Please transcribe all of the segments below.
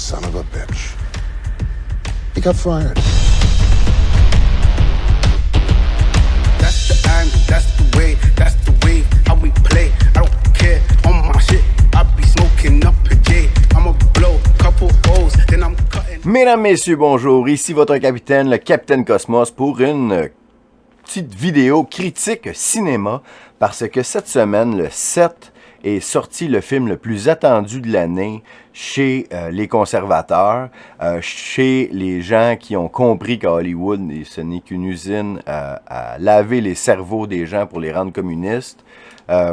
son of a bitch. He got fired. That's the angle, that's the way how we play. I don't care on my shit. I be smoking up a J. I'ma blow couple O's, then I'm cutting. Mesdames, messieurs, bonjour. Ici votre capitaine, le Capitaine Cosmos, pour une petite vidéo critique cinéma. Parce que cette semaine, le 7, est sorti le film le plus attendu de l'année chez les conservateurs, chez les gens qui ont compris qu'à Hollywood, ce n'est qu'une usine à laver les cerveaux des gens pour les rendre communistes.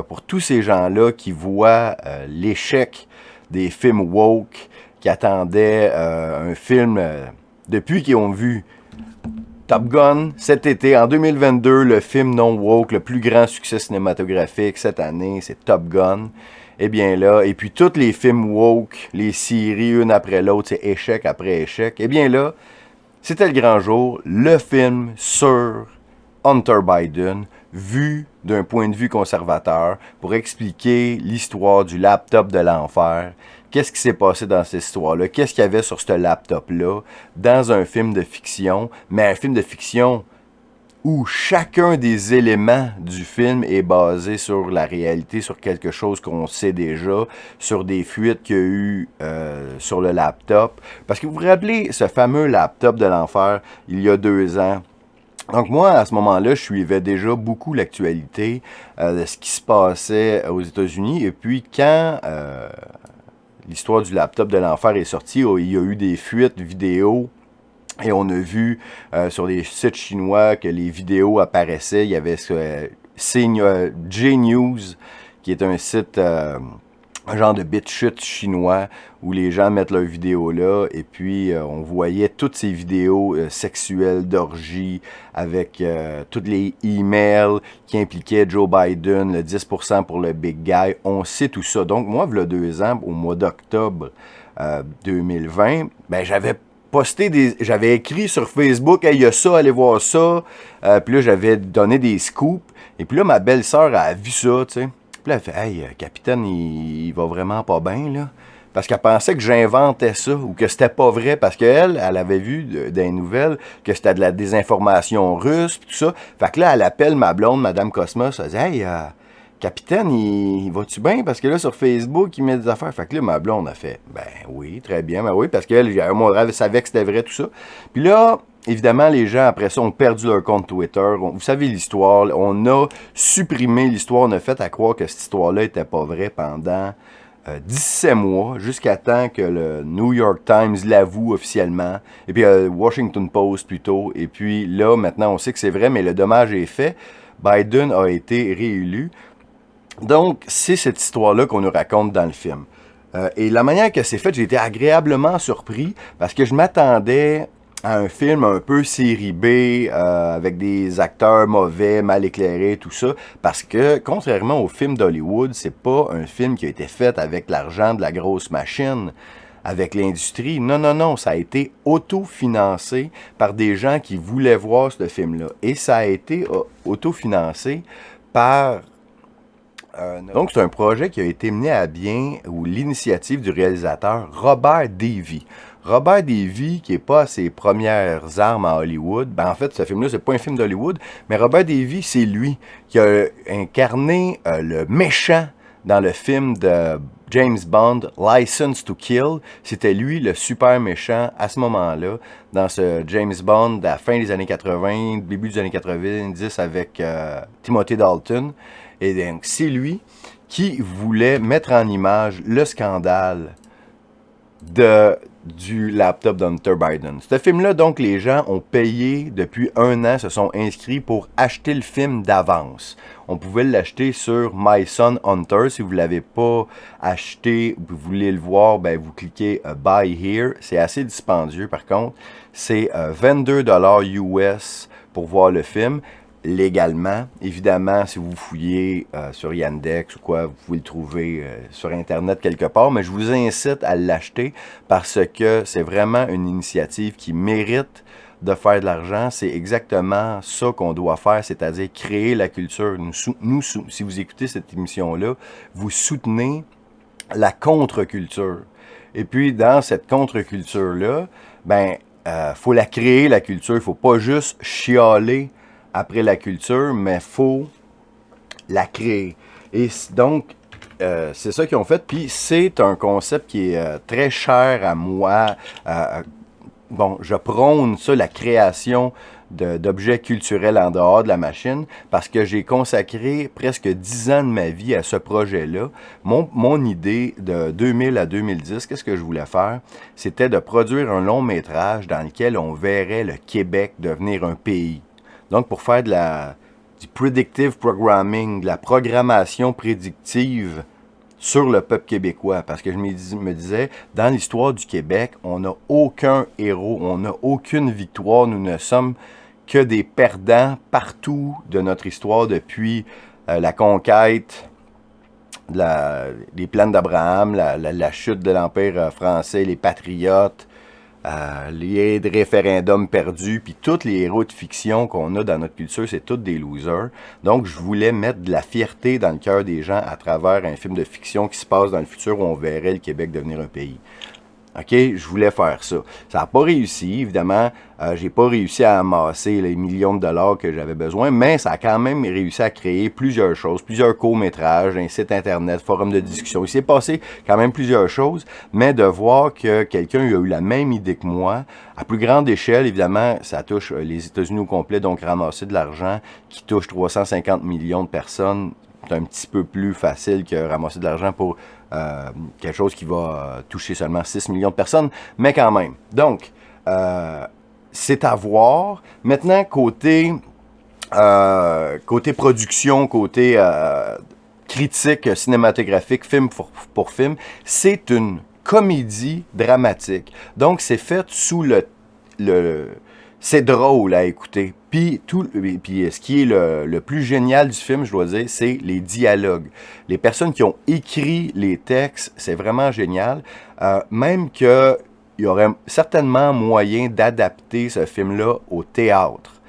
Pour tous ces gens-là qui voient l'échec des films woke, qui attendaient un film depuis qu'ils ont vu Top Gun cet été, en 2022, le film non woke, le plus grand succès cinématographique cette année, c'est Top Gun. Eh bien là, et puis tous les films woke, les séries, une après l'autre, c'est échec après échec. Eh bien là, c'était le grand jour, le film sur Hunter Biden, vu d'un point de vue conservateur, pour expliquer l'histoire du laptop de l'enfer. Qu'est-ce qui s'est passé dans cette histoire-là? Qu'est-ce qu'il y avait sur ce laptop-là? Dans un film de fiction, mais un film de fiction où chacun des éléments du film est basé sur la réalité, sur quelque chose qu'on sait déjà, sur des fuites qu'il y a eu sur le laptop. Parce que vous vous rappelez ce fameux laptop de l'enfer, il y a 2 ans? Donc moi, à ce moment-là, je suivais déjà beaucoup l'actualité de ce qui se passait aux États-Unis. Et puis quand l'histoire du laptop de l'enfer est sortie, il y a eu des fuites vidéo. Et on a vu sur les sites chinois que les vidéos apparaissaient. Il y avait J-News, qui est un site, un genre de BitChute chinois, où les gens mettent leurs vidéos là. Et puis, on voyait toutes ces vidéos sexuelles d'orgie avec tous les emails qui impliquaient Joe Biden, le 10% pour le big guy. On sait tout ça. Donc, moi, il y a 2 ans, au mois d'octobre 2020, ben j'avais écrit sur Facebook, hey, il y a ça, allez voir ça. Puis là, j'avais donné des scoops. Et puis là, ma belle-sœur a vu ça, tu sais. Puis là, elle fait, hey, capitaine, il va vraiment pas bien, là. Parce qu'elle pensait que j'inventais ça ou que c'était pas vrai. Parce qu'elle, elle avait vu dans les nouvelles que c'était de la désinformation russe, tout ça. Fait que là, elle appelle ma blonde, Madame Cosmos, elle dit, hey, capitaine, il va-tu bien? Parce que là, sur Facebook, il met des affaires. Fait que là, ma blonde a fait, ben oui, très bien, ben oui, parce qu'elle, elle savait que c'était vrai, tout ça. Puis là, évidemment, les gens, après ça, ont perdu leur compte Twitter. Vous savez l'histoire, on a supprimé l'histoire, on a fait à croire que cette histoire-là était pas vraie pendant 17 mois, jusqu'à temps que le New York Times l'avoue officiellement, et puis Washington Post plutôt, et puis là, maintenant, on sait que c'est vrai, mais le dommage est fait. Biden a été réélu. Donc, c'est cette histoire-là qu'on nous raconte dans le film. Et la manière que c'est fait, j'ai été agréablement surpris parce que je m'attendais à un film un peu série B, avec des acteurs mauvais, mal éclairés, tout ça. Parce que, contrairement au film d'Hollywood, c'est pas un film qui a été fait avec l'argent de la grosse machine, avec l'industrie. Non, non, non, ça a été autofinancé par des gens qui voulaient voir ce film-là. Et ça a été autofinancé par... donc, c'est un projet qui a été mené à bien ou l'initiative du réalisateur Robert Davi. Robert Davi, qui n'est pas à ses premières armes à Hollywood, ben en fait, ce film-là, c'est pas un film d'Hollywood, mais Robert Davi, c'est lui qui a incarné le méchant dans le film de James Bond, License to Kill. C'était lui, le super méchant, à ce moment-là, dans ce James Bond, à la fin des années 80, début des années 90, avec Timothy Dalton. Et donc, c'est lui qui voulait mettre en image le scandale du laptop d'Hunter Biden. Ce film-là, donc, les gens ont payé depuis 1 an, se sont inscrits pour acheter le film d'avance. On pouvait l'acheter sur My Son Hunter. Si vous ne l'avez pas acheté, vous voulez le voir, ben, vous cliquez Buy Here. C'est assez dispendieux, par contre. C'est 22$ US pour voir le film. Légalement. Évidemment, si vous fouillez sur Yandex ou quoi, vous pouvez le trouver sur Internet quelque part, mais je vous incite à l'acheter parce que c'est vraiment une initiative qui mérite de faire de l'argent. C'est exactement ça qu'on doit faire, c'est-à-dire créer la culture. Si vous écoutez cette émission-là, vous soutenez la contre-culture. Et puis, dans cette contre-culture-là, ben, faut la créer, la culture. Il faut pas juste chialer après la culture, mais faut la créer. Et donc, c'est ça qu'ils ont fait. Puis, c'est un concept qui est très cher à moi. Bon, je prône ça, la création d'objets culturels en dehors de la machine, parce que j'ai consacré presque 10 ans de ma vie à ce projet-là. Mon idée de 2000 à 2010, qu'est-ce que je voulais faire? C'était de produire un long métrage dans lequel on verrait le Québec devenir un pays. Donc, pour faire du predictive programming, de la programmation prédictive sur le peuple québécois, parce que je me disais, dans l'histoire du Québec, on n'a aucun héros, on n'a aucune victoire, nous ne sommes que des perdants partout de notre histoire depuis la conquête, les plaines d'Abraham, la chute de l'Empire français, les patriotes, les référendums perdus, puis tous les héros de fiction qu'on a dans notre culture, c'est tous des losers. Donc, je voulais mettre de la fierté dans le cœur des gens à travers un film de fiction qui se passe dans le futur où on verrait le Québec devenir un pays. OK? Je voulais faire ça. Ça n'a pas réussi, évidemment. J'ai pas réussi à amasser les millions de dollars que j'avais besoin, mais ça a quand même réussi à créer plusieurs choses, plusieurs courts-métrages, un site internet, forum de discussion. Il s'est passé quand même plusieurs choses, mais de voir que quelqu'un a eu la même idée que moi, à plus grande échelle, évidemment, ça touche les États-Unis au complet, donc ramasser de l'argent qui touche 350 millions de personnes, c'est un petit peu plus facile que ramasser de l'argent pour quelque chose qui va toucher seulement 6 millions de personnes, mais quand même. Donc, c'est à voir. Maintenant, côté production, côté critique cinématographique, film pour film, c'est une comédie dramatique. Donc, c'est fait sous c'est drôle à écouter. Puis ce qui est le plus génial du film, je dois dire, c'est les dialogues. Les personnes qui ont écrit les textes, c'est vraiment génial. Même qu'il y aurait certainement moyen d'adapter ce film-là au théâtre.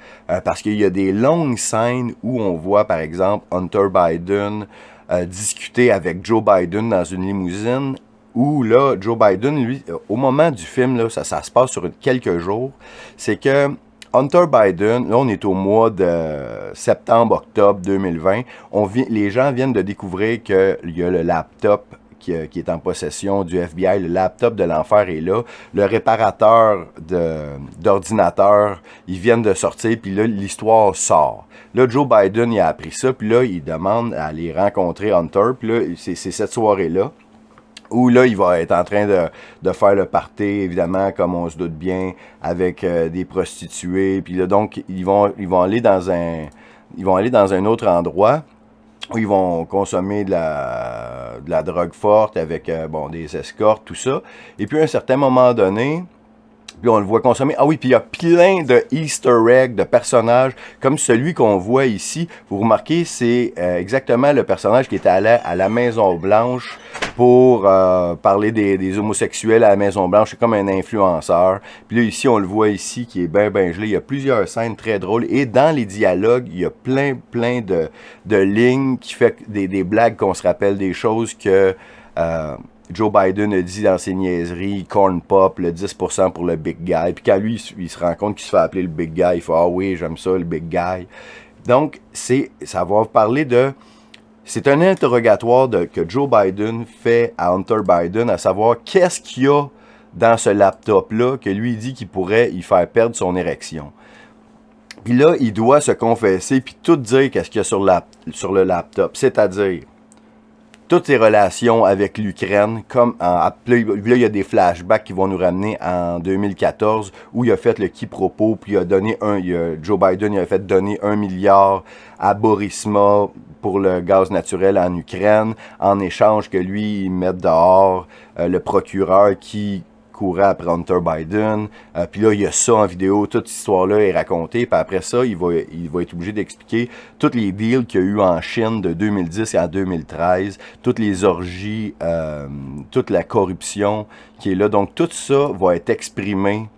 Parce qu'il y a des longues scènes où on voit, par exemple, Hunter Biden discuter avec Joe Biden dans une limousine, où là, Joe Biden, lui, au moment du film, là, ça se passe sur quelques jours, c'est que Hunter Biden, là on est au mois de septembre-octobre 2020, les gens viennent de découvrir qu'il y a le laptop qui est en possession du FBI, le laptop de l'enfer est là, le réparateur d'ordinateur, ils viennent de sortir, puis là l'histoire sort. Là Joe Biden, il a appris ça, puis là il demande à aller rencontrer Hunter, puis là c'est cette soirée-là, où là, il va être en train de faire le party, évidemment, comme on se doute bien, avec des prostituées. Puis là, donc, ils vont aller dans un autre endroit où ils vont consommer de la drogue forte avec, des escortes, tout ça. Et puis, à un certain moment donné, puis on le voit consommer. Ah oui, puis il y a plein de Easter eggs, de personnages, comme celui qu'on voit ici. Vous remarquez, c'est exactement le personnage qui était allé à la Maison-Blanche pour parler des homosexuels à la Maison-Blanche. C'est comme un influenceur. Puis là, ici, on le voit ici, qui est bien gelé. Il y a plusieurs scènes très drôles. Et dans les dialogues, il y a plein de lignes qui fait des blagues qu'on se rappelle, des choses que Joe Biden a dit dans ses niaiseries, corn pop, le 10% pour le big guy. Puis quand lui, il se rend compte qu'il se fait appeler le big guy, il fait « Ah oui, j'aime ça, le big guy ». Donc, ça va parler de... C'est un interrogatoire que Joe Biden fait à Hunter Biden, à savoir qu'est-ce qu'il y a dans ce laptop-là que lui dit qu'il pourrait y faire perdre son érection. Puis là, il doit se confesser puis tout dire qu'est-ce qu'il y a sur le laptop, c'est-à-dire toutes ses relations avec l'Ukraine, là, il y a des flashbacks qui vont nous ramener en 2014, où il a fait le quiproquo, puis Joe Biden il a fait donner 1 milliard à Burisma pour le gaz naturel en Ukraine, en échange que lui, il mette dehors le procureur qui courait après Hunter Biden. Puis là, il y a ça en vidéo, toute cette histoire-là est racontée. Puis après ça, il va être obligé d'expliquer tous les deals qu'il y a eu en Chine de 2010 à 2013, toutes les orgies, toute la corruption qui est là. Donc, tout ça va être exprimé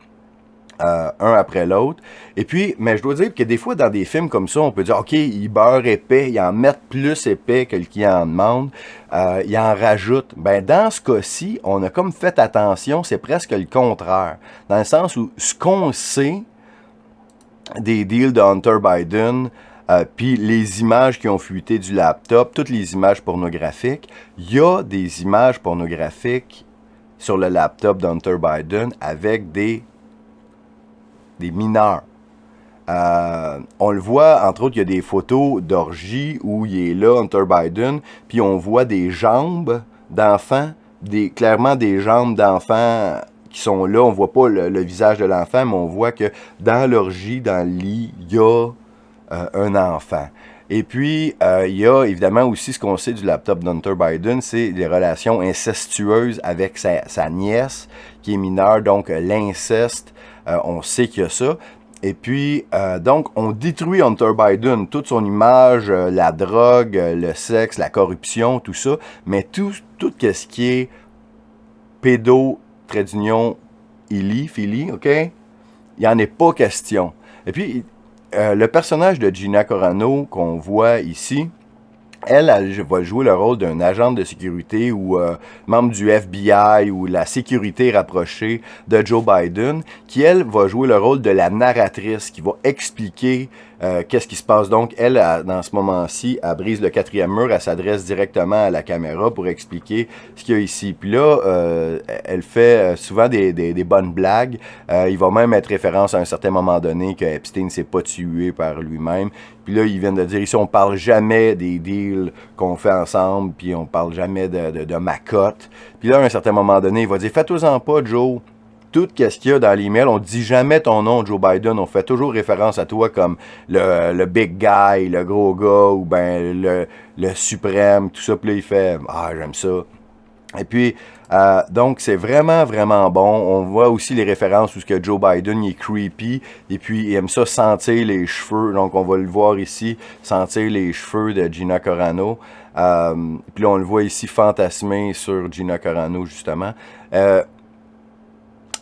un après l'autre. Et puis, mais je dois dire que des fois, dans des films comme ça, on peut dire, OK, ils beurrent épais, ils en mettent plus épais que le client en demande, ils en rajoutent. Ben, dans ce cas-ci, on a comme fait attention, c'est presque le contraire. Dans le sens où ce qu'on sait des deals de Hunter Biden, puis les images qui ont fuité du laptop, toutes les images pornographiques, il y a des images pornographiques sur le laptop d'Hunter Biden avec des mineurs. On le voit, entre autres, il y a des photos d'orgie où il est là, Hunter Biden, puis on voit des jambes d'enfants, clairement des jambes d'enfants qui sont là. On voit pas le visage de l'enfant, mais on voit que dans l'orgie, dans le lit, il y a un enfant. Et puis, il y a évidemment aussi ce qu'on sait du laptop d'Hunter Biden, c'est les relations incestueuses avec sa nièce, qui est mineure, donc l'inceste, on sait qu'il y a ça. Et puis, donc, on détruit Hunter Biden, toute son image, la drogue, le sexe, la corruption, tout ça, mais tout ce qui est pédo, trait d'union, philie, OK? Il n'y en est pas question. Et puis, le personnage de Gina Carano qu'on voit ici, elle va jouer le rôle d'un agent de sécurité ou membre du FBI ou la sécurité rapprochée de Joe Biden, qui, elle, va jouer le rôle de la narratrice, qui va expliquer qu'est-ce qui se passe. Donc, elle, dans ce moment-ci, elle brise le 4e mur, elle s'adresse directement à la caméra pour expliquer ce qu'il y a ici. Puis là, elle fait souvent des bonnes blagues. Il va même être référence à un certain moment donné que Epstein ne s'est pas tué par lui-même. Puis là, ils viennent de dire ici, on parle jamais des deals qu'on fait ensemble, puis on parle jamais de ma cote. Puis là, à un certain moment donné, il va dire, faites-en pas, Joe. Tout ce qu'il y a dans l'email, on ne dit jamais ton nom, Joe Biden. On fait toujours référence à toi comme le big guy, le gros gars, ou ben le suprême, tout ça. Puis là, il fait, j'aime ça. Et puis, donc, c'est vraiment, vraiment bon. On voit aussi les références où ce que Joe Biden il est creepy. Et puis, il aime ça sentir les cheveux. Donc, on va le voir ici, sentir les cheveux de Gina Carano. Puis là, on le voit ici fantasmer sur Gina Carano, justement.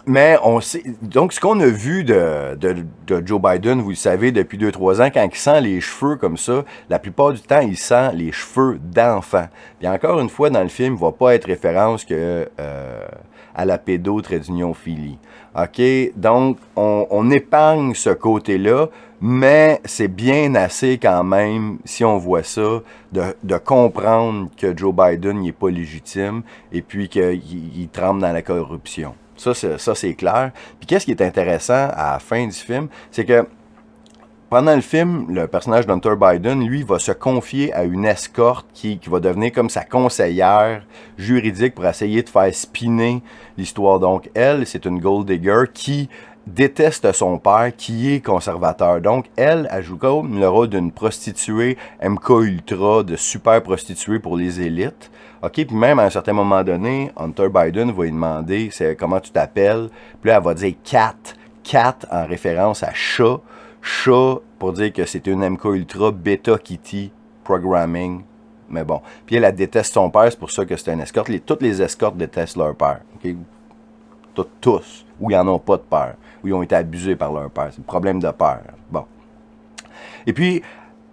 Mais on sait, donc ce qu'on a vu de Joe Biden, vous le savez, depuis 2-3 ans, quand il sent les cheveux comme ça, la plupart du temps, il sent les cheveux d'enfant. Puis encore une fois, dans le film, il ne va pas être référence que à la pédo trait d'union philie. OK? Donc, on épargne ce côté-là, mais c'est bien assez quand même, si on voit ça, de comprendre que Joe Biden n'est pas légitime et puis qu'il tremble dans la corruption. Ça, c'est clair. Puis qu'est-ce qui est intéressant à la fin du film, c'est que pendant le film, le personnage d'Hunter Biden, lui, va se confier à une escorte qui va devenir comme sa conseillère juridique pour essayer de faire spinner l'histoire. Donc, elle, c'est une gold digger qui déteste son père, qui est conservateur. Donc, elle joue comme le rôle d'une prostituée MK Ultra, de super prostituée pour les élites. OK, puis même à un certain moment donné, Hunter Biden va lui demander comment tu t'appelles. Puis là, elle va dire Cat en référence à chat pour dire que c'est une MK Ultra Beta Kitty Programming. Mais bon. Puis elle déteste son père, c'est pour ça que c'est une escorte. Toutes les escortes détestent leur père. OK? Tous. Ou ils n'en ont pas de père. Ou ils ont été abusés par leur père. C'est le problème de père. Bon. Et puis,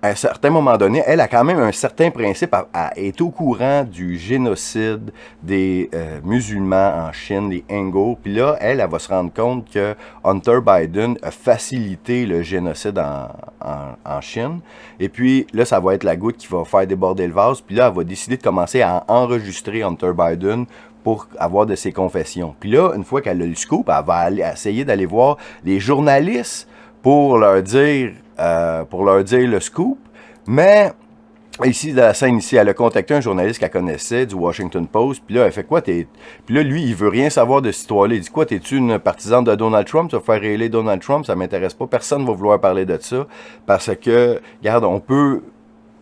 à un certain moment donné, elle a quand même un certain principe, elle est au courant du génocide des musulmans en Chine, les Uyghurs. Puis là, elle va se rendre compte que Hunter Biden a facilité le génocide en Chine. Et puis là, ça va être la goutte qui va faire déborder le vase. Puis là, elle va décider de commencer à enregistrer Hunter Biden pour avoir de ses confessions. Puis là, une fois qu'elle a le scoop, elle va essayer d'aller voir les journalistes pour leur dire le scoop. Mais ici, dans la scène ici, elle a contacté un journaliste qu'elle connaissait du Washington Post. Puis là, elle fait quoi? Puis là, lui, il veut rien savoir de cette histoire-là. Il dit quoi? T'es-tu une partisane de Donald Trump? Tu vas faire réélire Donald Trump? Ça m'intéresse pas. Personne va vouloir parler de ça. Parce que, regarde, on peut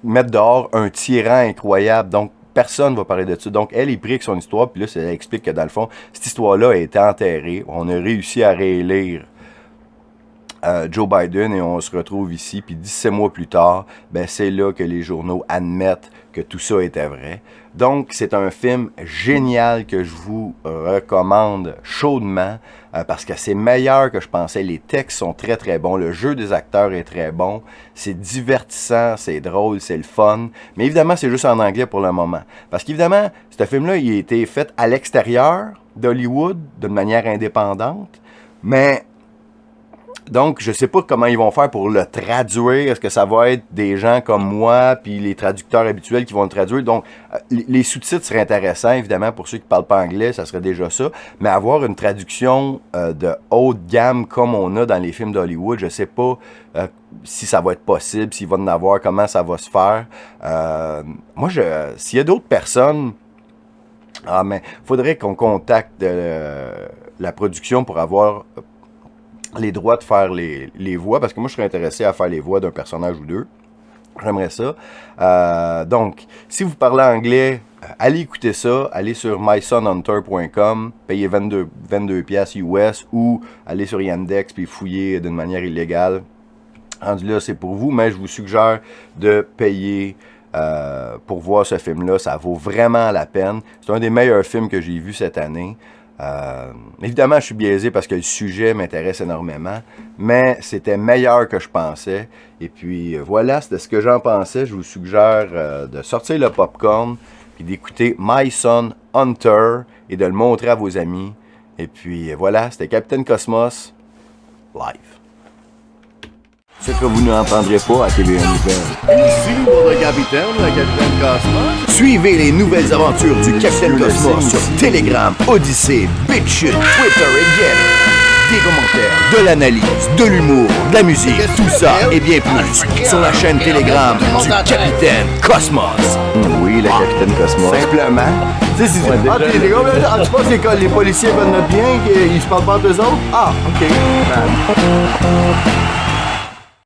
mettre dehors un tyran incroyable. Donc, personne ne va parler de ça. Donc, elle est prise avec son histoire. Puis là, elle explique que, dans le fond, cette histoire-là a été enterrée. On a réussi à réélire Joe Biden et on se retrouve ici, puis 17 mois plus tard, ben c'est là que les journaux admettent que tout ça était vrai. Donc, c'est un film génial que je vous recommande chaudement parce que c'est meilleur que je pensais. Les textes sont très, très bons. Le jeu des acteurs est très bon. C'est divertissant, c'est drôle, c'est le fun. Mais évidemment, c'est juste en anglais pour le moment. Parce qu'évidemment, ce film-là, il a été fait à l'extérieur d'Hollywood, d'une manière indépendante. Mais... Donc, je sais pas comment ils vont faire pour le traduire. Est-ce que ça va être des gens comme moi, puis les traducteurs habituels qui vont le traduire? Donc, les sous-titres seraient intéressants, évidemment, pour ceux qui parlent pas anglais, ça serait déjà ça. Mais avoir une traduction de haute gamme comme on a dans les films d'Hollywood, je sais pas si ça va être possible, s'il va en avoir, comment ça va se faire. Moi, s'il y a d'autres personnes... Ah, mais faudrait qu'on contacte la production pour avoir... les droits de faire les voix, parce que moi, je serais intéressé à faire les voix d'un personnage ou deux. J'aimerais ça. Donc, si vous parlez anglais, allez écouter ça. Allez sur mysonhunter.com, payez 22 piastres US ou allez sur Yandex puis fouillez d'une manière illégale. Rendu là, c'est pour vous, mais je vous suggère de payer pour voir ce film-là. Ça vaut vraiment la peine. C'est un des meilleurs films que j'ai vu cette année. Évidemment, je suis biaisé parce que le sujet m'intéresse énormément, mais c'était meilleur que je pensais. Et puis voilà, c'était ce que j'en pensais. Je vous suggère de sortir le popcorn et d'écouter My Son Hunter et de le montrer à vos amis. Et puis voilà, c'était Capitaine Cosmos live. Ce que vous n'entendrez pas à TVA Nouvelles. Ici votre capitaine, le capitaine Cosmos. Suivez les nouvelles aventures du Capitaine Cosmos sur Telegram, Odyssey, BitChute, Twitter et Getter. Des commentaires, de l'analyse, de l'humour, de la musique, tout ça et bien plus sur la chaîne Telegram du Capitaine Cosmos. Oui, le Capitaine Cosmos. Simplement. Tu sais, si tu penses que les policiers veulent notre bien, qu'ils se parlent pas entre eux autres? Ah, OK.